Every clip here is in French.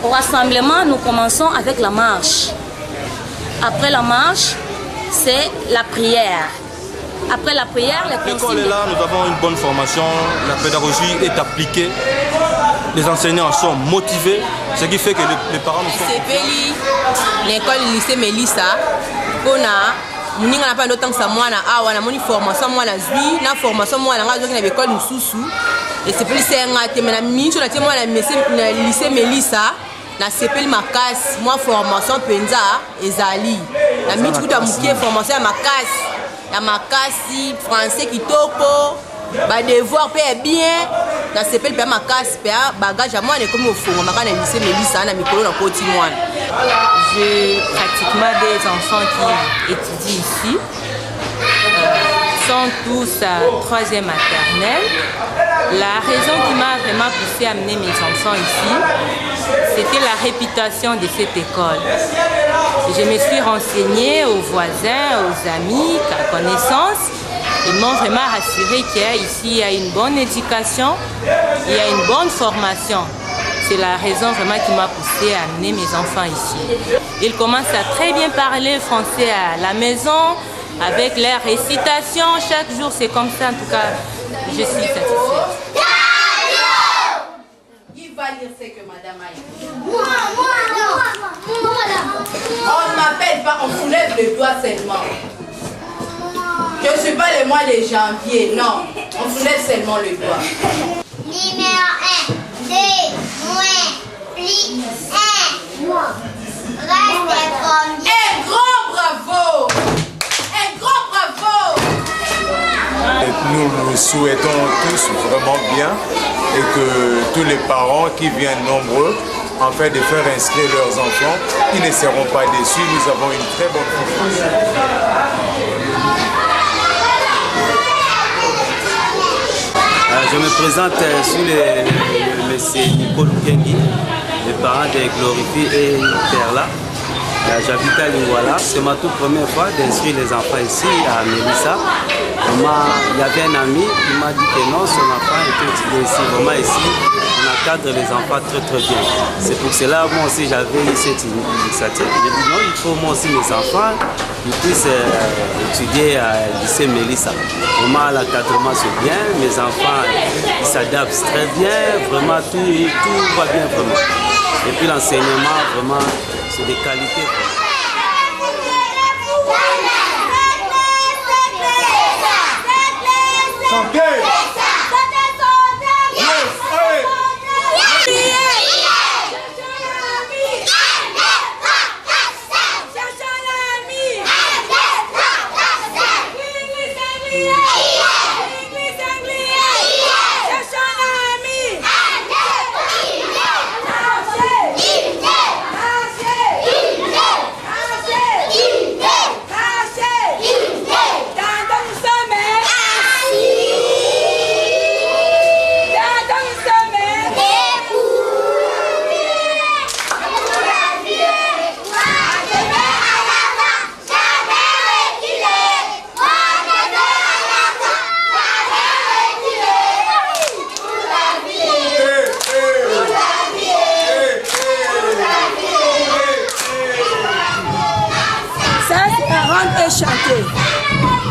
Au rassemblement, nous commençons avec la marche. Après la marche, c'est la prière. Après la prière, les consignes... L'école est là, nous avons une bonne formation, la pédagogie est appliquée, les enseignants sont motivés, ce qui fait que les parents nous font... L'école lycée Mélissa, on a... Nous avons pas d'autant que ça moi na moni formation moi na zui na formation moi na ngazo na école mususu et c'est plus c'est un thème na mincho na moi na lycée Mélissa na sepel makas moi formation penza ezali na mincho kuta mukie formation ya makasi français kitoko ba devoir paie bien na sepel pa makasi pa bagage moi ne comme au fond makana lycée Mélissa na mikolo na koti moi. J'ai pratiquement des enfants qui étudient ici, sont tous à 3e maternelle. La raison qui m'a vraiment poussé à amener mes enfants ici, c'était la réputation de cette école. Je me suis renseignée aux voisins, aux amis, à connaissances. Ils m'ont vraiment rassuré qu'ici il y a une bonne éducation, il y a une bonne formation. C'est la raison vraiment qui m'a poussé à amener mes enfants ici. Ils commencent à très bien parler français à la maison, avec leurs récitations. Chaque jour, c'est comme ça. En tout cas, je suis satisfaite. Qui va lire ce que madame a dit? On ne m'appelle pas, on soulève le doigt seulement. Je ne suis pas le mois de janvier, non. On soulève seulement le doigt. Numéro 1. 2, moins, plus 1, moins. Reste comme... Un grand bravo! Un grand bravo! Nous souhaitons tous vraiment bien et que tous les parents qui viennent nombreux, en fait, de faire inscrire leurs enfants, ils ne seront pas déçus. Nous avons une très bonne formation. Je me présente sur le monsieur Nicole Kengi, les parents de Glorifie et Perla. J'habite à Lingwala. C'est ma toute première fois d'inscrire les enfants ici à Mélissa. Il y avait un ami qui m'a dit que non, son enfant était étudié ici. Vraiment ici, on encadre les enfants très bien. C'est pour cela moi aussi j'avais eu cette initiative. J'ai dit non, il faut moi aussi mes enfants qu'ils puissent étudier à lycée Mélissa. Vraiment l'encadrement c'est bien, mes enfants ils s'adaptent très bien, vraiment tout va bien vraiment. Et puis l'enseignement vraiment c'est de qualité.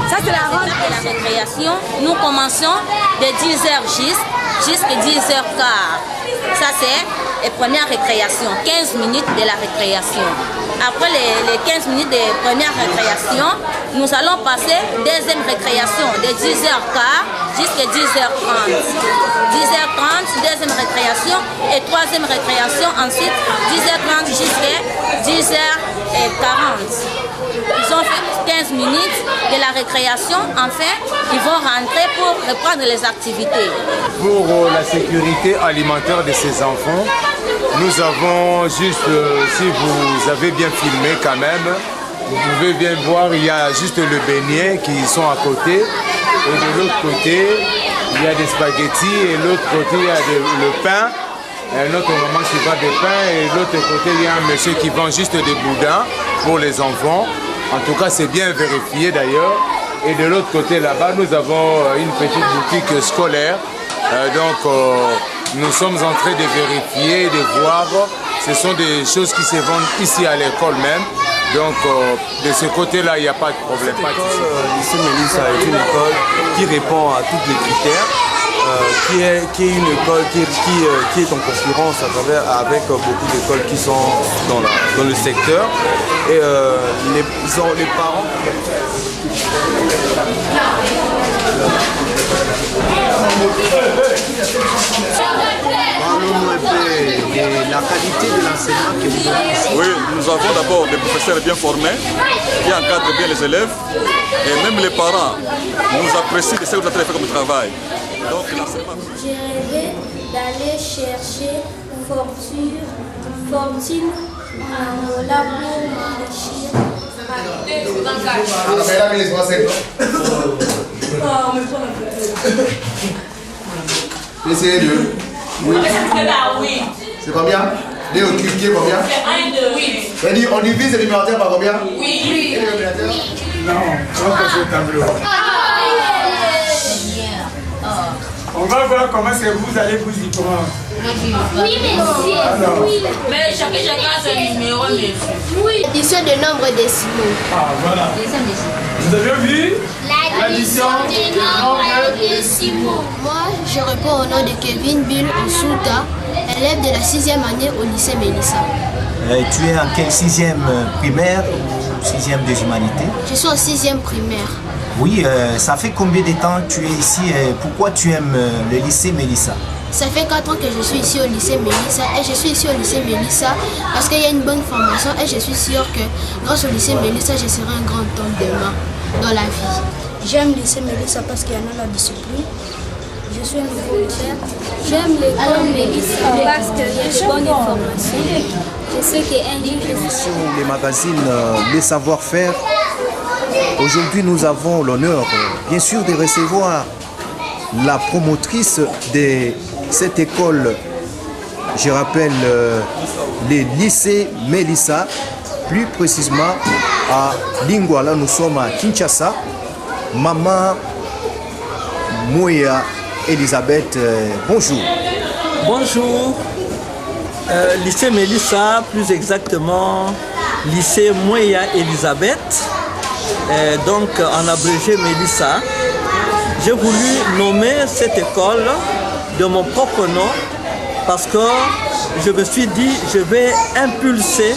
Ça c'est la rentrée et la récréation. Nous commençons de 10h jusqu'à 10h15. Ça c'est première récréation, 15 minutes de la récréation. Après les 15 minutes de première récréation, nous allons passer deuxième récréation de 10h15 jusqu'à 10h30. 10h30, deuxième récréation et troisième récréation ensuite 10h30 jusqu'à 10h40. Ils ont fait 15 minutes de la récréation. Enfin, ils vont rentrer pour reprendre les activités. Pour la sécurité alimentaire de ces enfants, nous avons juste, si vous avez bien filmé quand même, vous pouvez bien voir, il y a juste le beignet qui sont à côté. Et de l'autre côté, il y a des spaghettis et de l'autre côté, il y a le pain. Un autre maman qui vend des pains et de l'autre côté, il y a un monsieur qui vend juste des boudins pour les enfants. En tout cas, c'est bien vérifié d'ailleurs. Et de l'autre côté, là-bas, nous avons une petite boutique scolaire. Nous sommes en train de vérifier, de voir. Ce sont des choses qui se vendent ici à l'école même. Donc, de ce côté-là, il n'y a pas de problème. Cette école, lycée Mélissa, est une école qui répond à tous les critères. Qui est une école qui est en concurrence avec beaucoup d'écoles qui sont dans le secteur. Et les parents... Parlons-nous un peu de la qualité de l'enseignement que vous donnez ici. Oui, nous avons d'abord des professeurs bien formés, qui encadrent bien les élèves, et même les parents nous apprécient de ce que vous avez fait comme travail. Donc, j'ai rêvé d'aller chercher fortune là pour m'enrichir. Essayez de. Oui. C'est combien? Les occupés combien? C'est on divise les numérateurs par combien? Oui. Et les numérateurs? Non, on va passer au tableau. On va voir comment vous allez vous y prendre. Oui, monsieur. Oui. Mais chacun a son numéro, monsieur. Oui. Addition de nombres décimaux. Ah, voilà. Vous avez vu l'addition des nombres décimaux. Moi, je réponds au nom de Kevin Bill Osuta, élève de la 6e année au lycée Mélissa. Tu es en quelle 6e primaire ou 6e des humanités? Je suis en 6e primaire. Oui, ça fait combien de temps tu es ici et pourquoi tu aimes le lycée Mélissa? Ça fait 4 ans que je suis ici au lycée Mélissa et je suis ici au lycée Mélissa parce qu'il y a une bonne formation et je suis sûre que grâce au lycée Mélissa, je serai un grand homme demain dans la vie. J'aime le lycée Mélissa parce qu'il y en a la discipline. Je suis un volontaire. J'aime l'école Mélissa parce qu'il y a de bonnes informations. Je sais qu'il y a un livre. Les magazines, les savoir-faire. Aujourd'hui, nous avons l'honneur, bien sûr, de recevoir la promotrice de cette école, je rappelle, le lycée Mélissa, plus précisément à Lingwala. Nous sommes à Kinshasa. Maman Mouya Elisabeth, bonjour. Bonjour. Lycée Mélissa, plus exactement lycée Mouya Elisabeth. Donc en abrégé Mélissa. J'ai voulu nommer cette école de mon propre nom parce que je me suis dit je vais impulser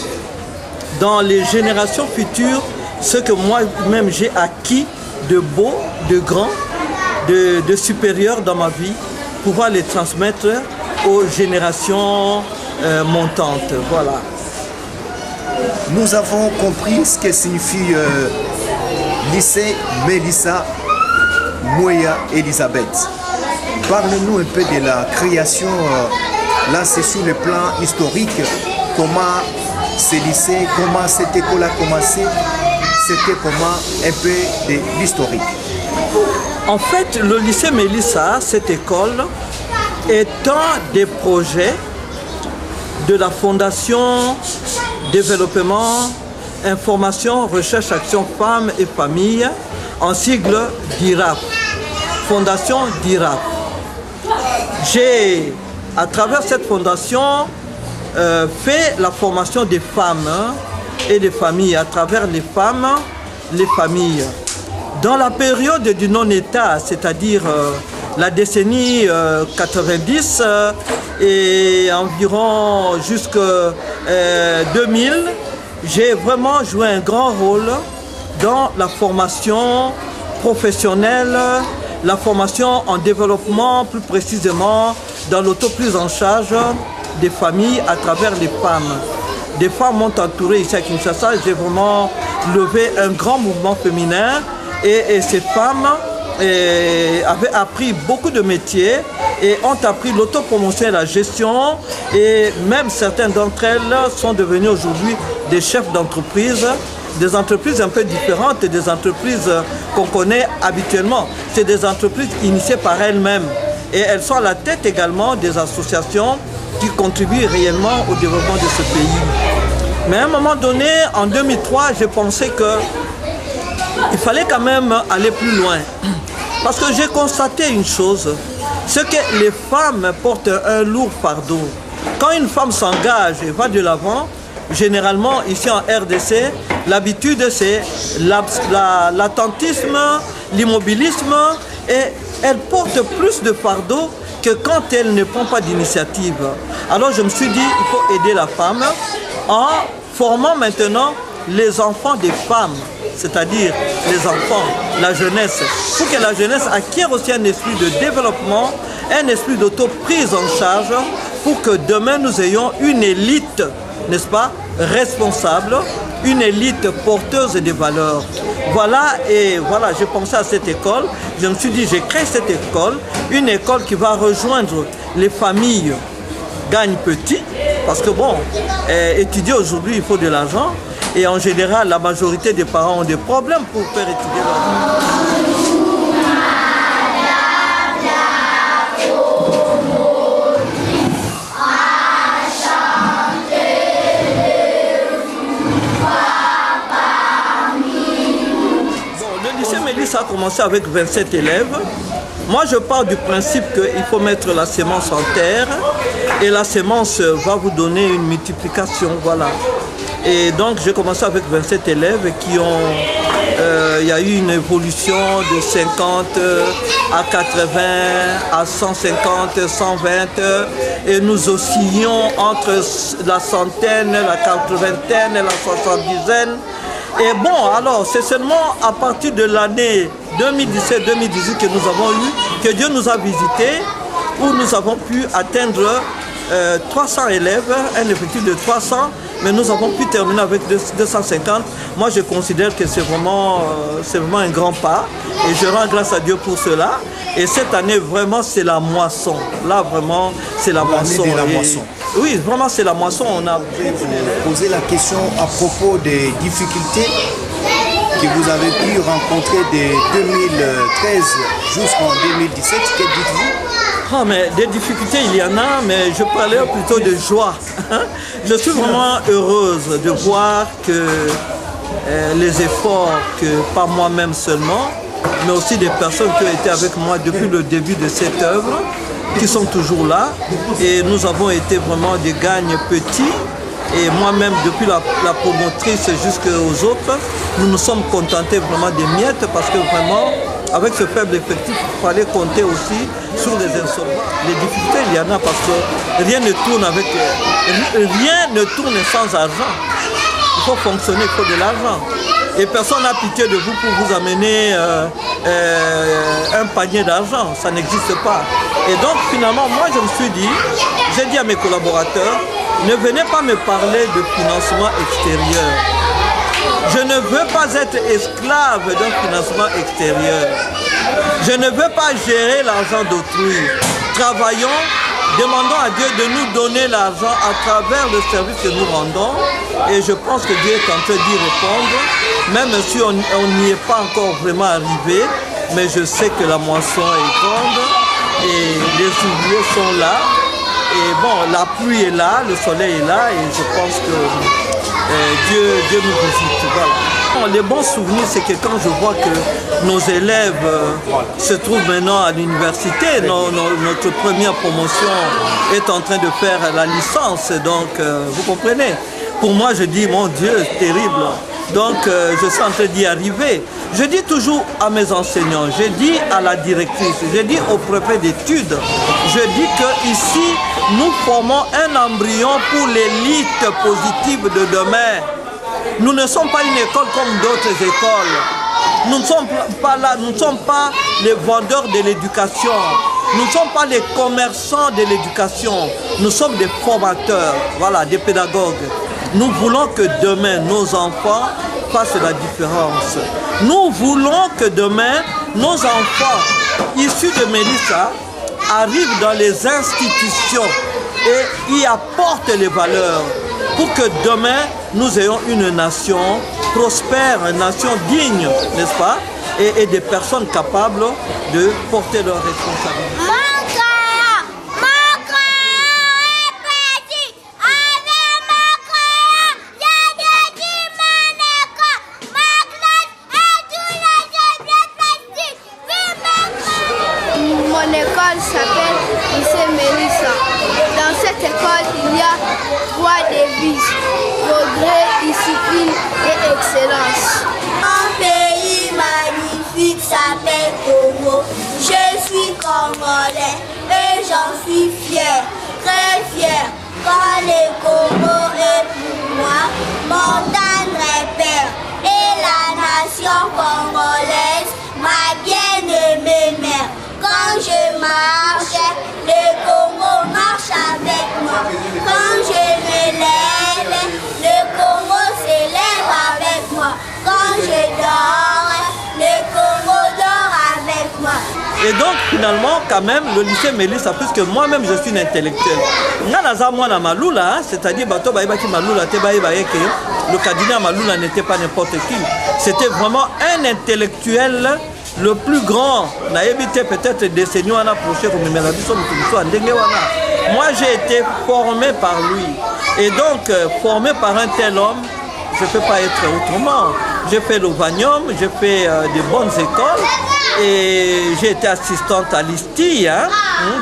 dans les générations futures ce que moi-même j'ai acquis de beau, de grand, de supérieur dans ma vie, pouvoir les transmettre aux générations montantes. Voilà. Nous avons compris ce que signifie lycée Mélissa Mouya Elisabeth. Parle-nous un peu de la création, là c'est sur le plan historique, comment ce lycée, comment cette école a commencé, c'était comment un peu de l'historique. En fait, le lycée Mélissa, cette école, est un des projets de la Fondation Développement, Information, Recherche, Action, Femmes et Familles, en sigle DIRAF, Fondation DIRAF. J'ai, à travers cette fondation, fait la formation des femmes et des familles, à travers les femmes, les familles. Dans la période du non-État, c'est-à-dire la décennie 90, et environ jusqu'à 2000, j'ai vraiment joué un grand rôle dans la formation professionnelle, la formation en développement, plus précisément dans l'autoprise en charge des familles à travers les femmes. Des femmes m'ont entouré ici à Kinshasa, j'ai vraiment levé un grand mouvement féminin et ces femmes avaient appris beaucoup de métiers et ont appris l'autopromotion et la gestion, et même certaines d'entre elles sont devenues aujourd'hui des chefs d'entreprise, des entreprises un peu différentes des entreprises qu'on connaît habituellement. C'est des entreprises initiées par elles-mêmes et elles sont à la tête également des associations qui contribuent réellement au développement de ce pays. Mais à un moment donné, en 2003, j'ai pensé qu'il fallait quand même aller plus loin. Parce que j'ai constaté une chose, c'est que les femmes portent un lourd fardeau. Quand une femme s'engage et va de l'avant, généralement ici en RDC, l'habitude c'est l'attentisme, l'immobilisme, et elle porte plus de fardeau que quand elle ne prend pas d'initiative. Alors je me suis dit, il faut aider la femme en formant maintenant les enfants des femmes, c'est-à-dire les enfants, la jeunesse, pour que la jeunesse acquiert aussi un esprit de développement, un esprit d'autoprise en charge, pour que demain nous ayons une élite, n'est-ce pas, responsable, une élite porteuse des valeurs. Voilà, et voilà, j'ai pensé à cette école, je me suis dit, j'ai créé cette école, une école qui va rejoindre les familles gagnent petit, parce que bon, étudier aujourd'hui, il faut de l'argent, et en général, la majorité des parents ont des problèmes pour faire étudier leur enfant. Ça a commencé avec 27 élèves. Moi, je pars du principe qu'il faut mettre la sémence en terre et la sémence va vous donner une multiplication, voilà. Et donc, j'ai commencé avec 27 élèves qui ont... il y a eu une évolution de 50 à 80, à 150, 120 et nous oscillions entre la centaine, la 80aine et la 70aine. Et bon, alors, c'est seulement à partir de l'année 2017-2018 que nous avons eu, que Dieu nous a visités, où nous avons pu atteindre 300 élèves, un effectif de 300, mais nous avons pu terminer avec 250. Moi, je considère que c'est vraiment un grand pas, et je rends grâce à Dieu pour cela. Et cette année, vraiment, c'est la moisson. Là, vraiment, c'est la moisson. L'année de la moisson. Oui, vraiment, c'est la moisson. On a posé la question à propos des difficultés que vous avez pu rencontrer de 2013 jusqu'en 2017. Que dites-vous? Ah, mais des difficultés, il y en a, mais je parlais plutôt de joie. Je suis vraiment heureuse de voir que les efforts, que pas moi-même seulement, mais aussi des personnes qui ont été avec moi depuis le début de cette œuvre, qui sont toujours là, et nous avons été vraiment des gagnes petits, et moi-même depuis la promotrice jusqu'aux autres, nous nous sommes contentés vraiment des miettes, parce que vraiment, avec ce faible effectif, il fallait compter aussi sur les insolvents. Les difficultés, il y en a, parce que rien ne tourne sans argent. Il faut fonctionner, il faut de l'argent. Et personne n'a pitié de vous pour vous amener un panier d'argent. Ça n'existe pas. Et donc finalement, moi je me suis dit, j'ai dit à mes collaborateurs, ne venez pas me parler de financement extérieur. Je ne veux pas être esclave d'un financement extérieur. Je ne veux pas gérer l'argent d'autrui. Travaillons, demandons à Dieu de nous donner l'argent à travers le service que nous rendons. Et je pense que Dieu est en train d'y répondre, même si on n'y est pas encore vraiment arrivé. Mais je sais que la moisson est grande et les ouvriers sont là. Et bon, la pluie est là, le soleil est là, et je pense que Dieu nous visite. Voilà. Les bons souvenirs, c'est que quand je vois que nos élèves se trouvent maintenant à l'université, notre première promotion est en train de faire la licence, donc vous comprenez. Pour moi, je dis, mon Dieu, c'est terrible. Donc, je suis en train d'y arriver. Je dis toujours à mes enseignants, je dis à la directrice, je dis au préfet d'études, je dis qu'ici, nous formons un embryon pour l'élite positive de demain. Nous ne sommes pas une école comme d'autres écoles. Nous ne sommes pas là, nous ne sommes pas les vendeurs de l'éducation. Nous ne sommes pas les commerçants de l'éducation. Nous sommes des formateurs, voilà, des pédagogues. Nous voulons que demain, nos enfants fassent la différence. Nous voulons que demain, nos enfants issus de Mélissa arrivent dans les institutions et y apportent les valeurs pour que demain, nous ayons une nation prospère, une nation digne, n'est-ce pas? Et des personnes capables de porter leurs responsabilités. Mon école s'appelle lycée Mélissa. Dans cette école, il y a 3 devises: progrès, discipline et excellence. Un pays magnifique s'appelle Congo. Je suis congolais et j'en suis fier, très fier. Quand le Congo est pour moi, mon tendre père. Et la nation congolaise, ma bien-aimée mère. Quand je marche, le Congo marche avec moi. Quand je me lève, le Congo se lève avec moi. Quand je dors, le Congo dort avec moi. Et donc finalement, quand même, le lycée Mélissa, puisque moi-même je suis une intellectuelle, c'est-à-dire le cardinal Maloula n'était pas n'importe qui. C'était vraiment un intellectuel le plus grand. Peut-être des seigneurs à approcher comme moi j'ai été formé par lui. Et donc, formé par un tel homme, je ne peux pas être autrement. J'ai fait l'Ovanium, j'ai fait de bonnes écoles et j'ai été assistante à l'ISTI.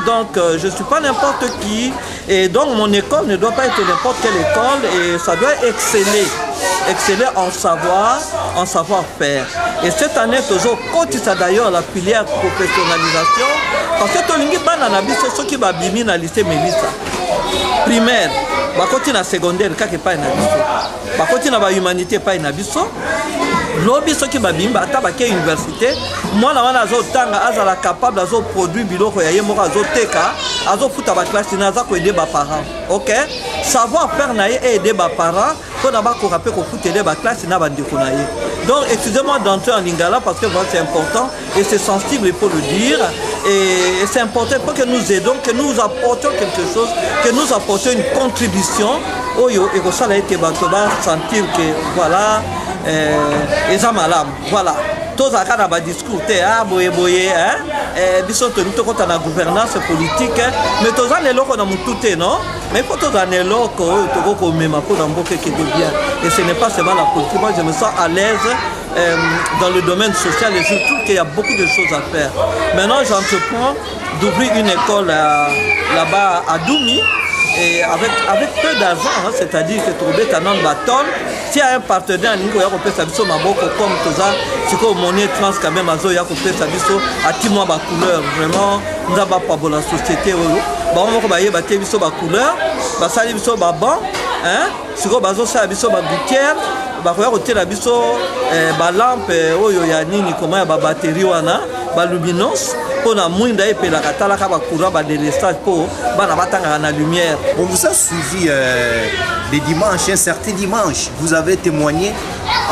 Donc, je ne suis pas n'importe qui. Et donc, mon école ne doit pas être n'importe quelle école et ça doit exceller. Exceller en savoir, en savoir-faire. Et cette année, toujours, cotisa d'ailleurs la filière professionnalisation, parce que Tolingi Bananabiso, ceux qui va biminer à lycée Mélissa, primaire, bakoti na secondaire, kake pa na biso, bakoti na ba humanité pa na biso, lobi ceux qui va bimba, ata baké université, moi na wana azo tanga, azala capable, azo produit biloko ya yemo, azo teka, azo futa ba classe, azo ko aider ba parents, ok? Savoir-faire na aider ba parents, pour d'abord qu'on rappelle qu'on fout aider ba classe, na ba ndeko na ye. Donc, excusez-moi d'entrer en lingala parce que c'est important et c'est sensible, il faut le dire. Et c'est important pour que nous aidons, que nous apportions quelque chose, que nous apportions une contribution. Et que ça va sentir que voilà, et ça malade. Voilà. Tous les cas dans discours, boye, bisous tenu tout la gouvernance politique, mais tous les locaux dans mon tout non, mais pour tous les locaux, tout le même pour dans beaucoup qui devient. Et ce n'est pas seulement la politique. Moi, je me sens à l'aise dans le domaine social et je trouve qu'il y a beaucoup de choses à faire. Maintenant, j'entreprends d'ouvrir une école là-bas à Doumi. Et avec peu d'argent, c'est-à-dire que trouver un bâton, s'il y a un partenaire, il y a un peu comme tout ça, c'est comme monnaie trans quand même, il y a un peu à 10 mois de couleur. Vraiment, nous n'avons pas pour la société. On va y avoir des couleurs, ça y est, bon, c'est comme ça, il y a des gouttières, la lampe, il y a une batterie, la luminos. On a moins d'ailleurs la catalaka courant des restages pour la lumière. On vous a suivi les dimanches, un certain dimanche. Vous avez témoigné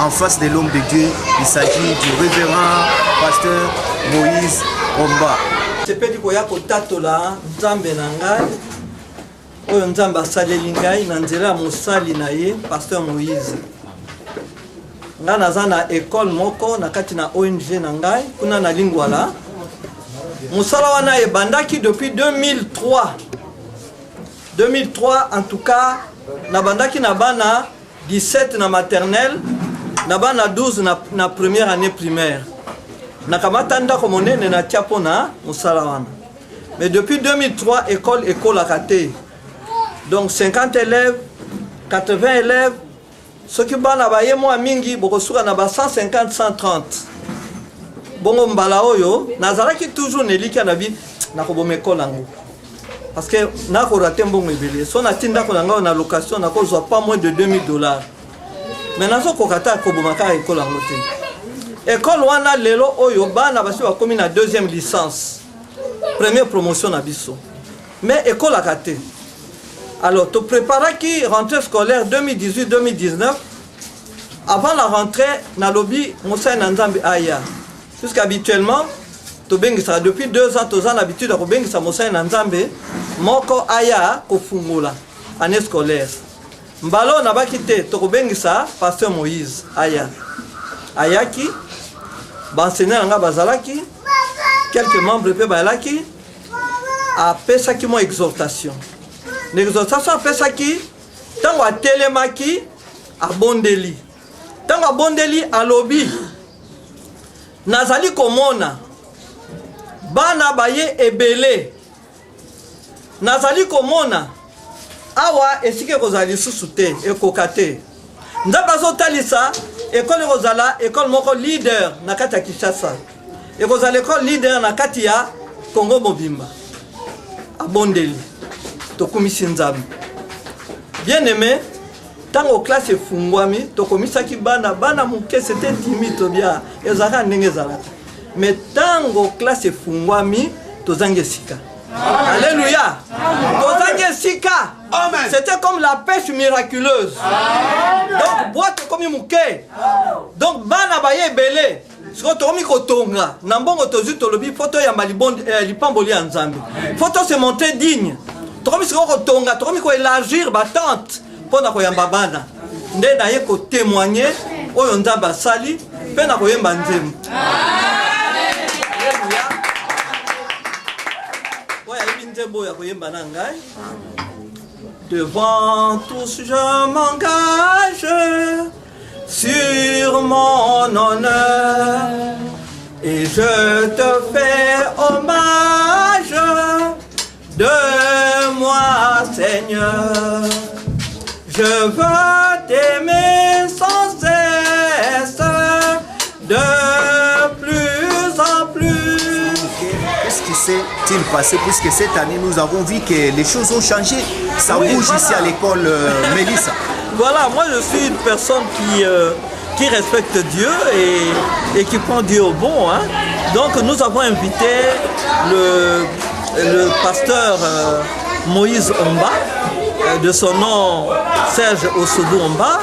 en face de l'homme de Dieu. Il s'agit du révérend pasteur Moïse Omba. C'est pas du coup ya kotato la nzambe nangai. Oyo nzambe asaleli ngai na nzela mosali na ye pasteur Moïse. Nga naza na école moko na kati na ONG na ngai kuna na Lingwala. Moussala wana ebandaki depuis 2003. 2003 en tout cas, na bandaki na bana 17 na maternelle, na bana 12 na première année primaire. Na kamata ndako monene na tiapo na moussala wana. Mais depuis 2003 école a raté. Donc 50 élèves, 80 élèves, ceux qui bana baye moi mingi bokosuka na ba 150 130. Bongo mbala oyo nazalaki toujours neliki na bi na koboma école yango. Parce que nako raté bon ebele. Son atinda ko nanga na location na ko pas moins de $2000. Mais nazo ko kata ko bomaka école en moté. École wana lelo oyo bana basi ba komi na deuxième licence. Première promotion na biso. Mais école a raté. Alors, tu prépares qui rentrée scolaire 2018-2019. Avant la rentrée, na lobby Moussa Nanzambi Aya. Puisqu'habituellement, depuis 2 ans, tu as l'habitude de faire Moussa Nanzambi. Moko Aya Kofungula, année scolaire. Mbalo n'a pas quitté, tu as ça, Pasteur Moïse Aya. Aya qui, enseignant Nanga Bazalaki, quelques membres de Balaki, a fait ça qui m'a exhortation. L'exhortation a fait ça qui, tant à Télémaki, à Bondeli. Tant à Bondeli, à Lobby. Nazali Komona. Bana Baye Ebele. Nazali Komona. Awa esike Rosali Susute et Kokate. Ndabazo Talisa, école Rosala, école Moko leader, Nakata Kishasa. Et Rosala école leader, Nakatia, Congo Mobimba. À Bondeli. Tokumisi Nzambe. Bien aimé, tant au classe fungwami, tokomisa ki bana muke c'était timide bien, ezaka ndenge ezalaka. Mais tant au classe fungwami, tozange sika. Alléluia. Tozange sika. C'était comme la pêche miraculeuse. Donc boîte comme muke. Donc bana baye belé. Siko tokomi kotonga, nambongo tozu tolobi photo ya malibonde lipamboli ya Nzambe. Photo se montrer digne. Tokomi siko kotonga, tokomi ko élargir ba tente pona ko yamba bana. Nde na ye ko témoigner oyo Nzambe asali pe na ko yemba nzembo. Alléluia. Oya yebi nzembo ya ko yemba na ngai. Devant tous je m'engage sur mon honneur et je te fais hommage de moi, Seigneur. Je veux t'aimer sans cesse de plus en plus. Qu'est-ce qui s'est-il passé puisque cette année nous avons vu que les choses ont changé? Ça bouge ici à l'école Mélissa. Voilà, moi je suis une personne qui respecte Dieu et qui prend Dieu au bon. Hein. Donc nous avons invité le pasteur Moïse Omba, de son nom Serge Osoudou Omba.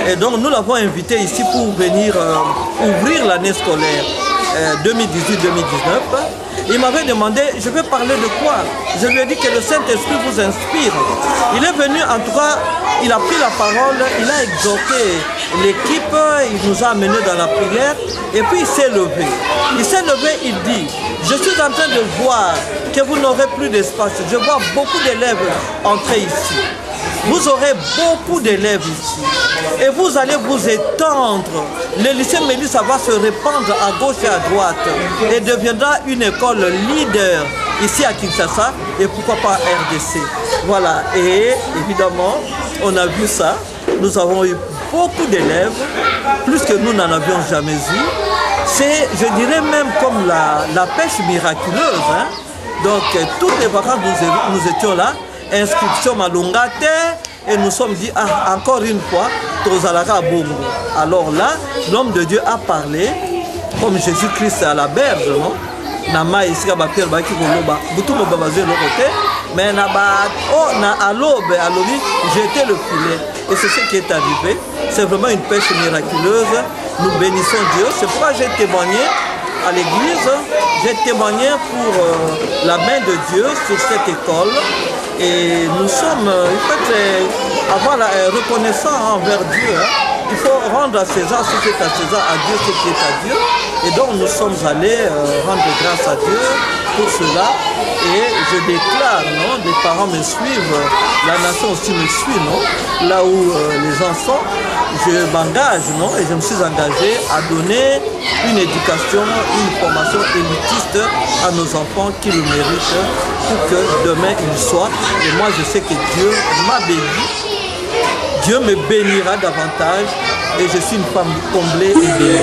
Et donc nous l'avons invité ici pour venir ouvrir l'année scolaire 2018-2019. Il m'avait demandé, je vais parler de quoi? Je lui ai dit que le Saint-Esprit vous inspire. Il est venu, en tout cas, il a pris la parole, il a exhorté l'équipe, il nous a amenés dans la prière, et puis il s'est levé. Il s'est levé, il dit, je suis en train de voir que vous n'aurez plus d'espace. Je vois beaucoup d'élèves entrer ici. Vous aurez beaucoup d'élèves ici. Et vous allez vous étendre. Le lycée Mélissa va se répandre à gauche et à droite. Et deviendra une école leader ici à Kinshasa. Et pourquoi pas RDC. Voilà. Et évidemment, on a vu ça. Nous avons eu beaucoup d'élèves. Plus que nous n'en avions jamais eu. C'est, je dirais même comme la pêche miraculeuse. Hein. Donc, toutes les vacances, nous étions là. Inscription à Longate et nous sommes dit encore une fois Tozalaka Bongo. Alors là, l'homme de Dieu a parlé comme Jésus-Christ à la berge, non? Nama ici à Pierre Baki Koloba, Boutou Babazé le côté, mais na à l'aube, à l'obi, jeté le filet. Et c'est ce qui est arrivé. C'est vraiment une pêche miraculeuse. Nous bénissons Dieu. C'est pourquoi j'ai témoigné à l'église, j'ai témoigné pour la main de Dieu sur cette école. Et nous sommes, il faut avoir la reconnaissance envers Dieu. Hein. Il faut rendre à César ce qui est à César, à Dieu ce qui est à Dieu. Et donc nous sommes allés rendre grâce à Dieu pour cela. Et je déclare, non, les parents me suivent, la nation aussi me suit, non, là où les gens sont. Je m'engage, non, et je me suis engagé à donner une éducation, une formation élitiste à nos enfants qui le méritent pour que demain ils soient. Et moi je sais que Dieu m'a béni. Dieu me bénira davantage et je suis une femme comblée et bénie.